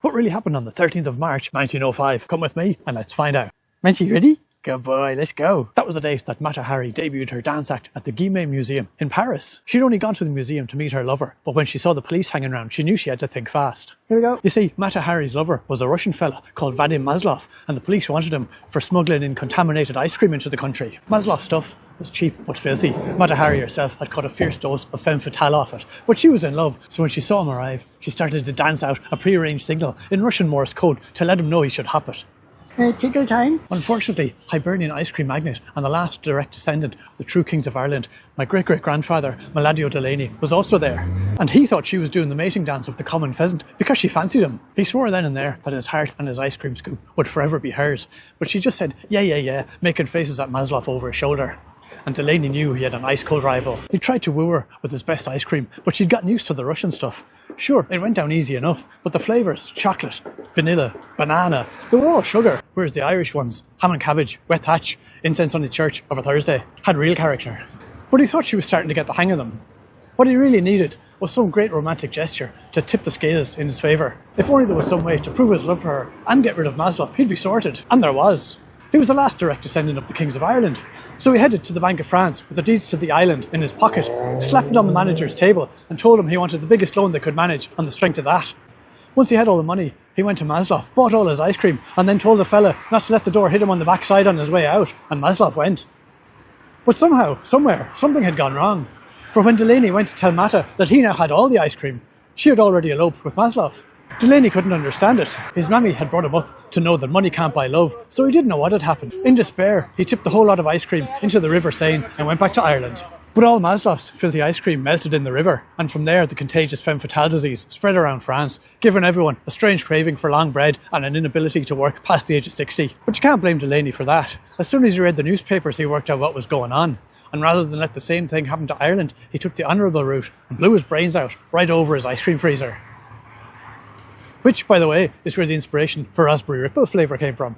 What really happened on the 13th of March 1905? Come with me and let's find out. Menchie, ready? Good boy, let's go. That was the date that Mata Hari debuted her dance act at the Guimet Museum in Paris. She'd only gone to the museum to meet her lover, but when she saw the police hanging around, she knew she had to think fast. Here we go. You see, Mata Hari's lover was a Russian fella called Vadim Maslov, and the police wanted him for smuggling in contaminated ice cream into the country. Maslov's stuff was cheap but filthy. Mata Hari herself had caught a fierce dose of femme fatale off it, but she was in love, so when she saw him arrive, she started to dance out a prearranged signal in Russian Morse code to let him know he should hop it. Tickle time. Unfortunately, Hibernian ice cream magnate and the last direct descendant of the true kings of Ireland, my great-great-grandfather, Maladio Delaney, was also there. And he thought she was doing the mating dance with the common pheasant because she fancied him. He swore then and there that his heart and his ice cream scoop would forever be hers. But she just said, yeah, making faces at Maslov over his shoulder. And Delaney knew he had an ice-cold rival. He tried to woo her with his best ice cream, but she'd gotten used to the Russian stuff. Sure, it went down easy enough, but the flavours, chocolate, vanilla, banana, they were all sugar, whereas the Irish ones, ham and cabbage, wet thatch, incense on the church of a Thursday, had real character. But he thought she was starting to get the hang of them. What he really needed was some great romantic gesture to tip the scales in his favour. If only there was some way to prove his love for her and get rid of Maslov, he'd be sorted. And there was. He was the last direct descendant of the kings of Ireland. So he headed to the Bank of France with the deeds to the island in his pocket, slapped it on the manager's table and told him he wanted the biggest loan they could manage on the strength of that. Once he had all the money, he went to Maslov, bought all his ice cream and then told the fella not to let the door hit him on the backside on his way out, and Maslov went. But somehow, somewhere, something had gone wrong. For when Delaney went to tell Mata that he now had all the ice cream, she had already eloped with Maslov. Delaney couldn't understand it. His mammy had brought him up to know that money can't buy love, so he didn't know what had happened. In despair, he tipped the whole lot of ice cream into the River Seine and went back to Ireland. But all Maslov's filthy ice cream melted in the river, and from there the contagious femme fatale disease spread around France, giving everyone a strange craving for long bread and an inability to work past the age of 60. But you can't blame Delaney for that. As soon as he read the newspapers, he worked out what was going on. And rather than let the same thing happen to Ireland, he took the honourable route and blew his brains out right over his ice cream freezer. Which, by the way, is where the inspiration for raspberry ripple flavour came from.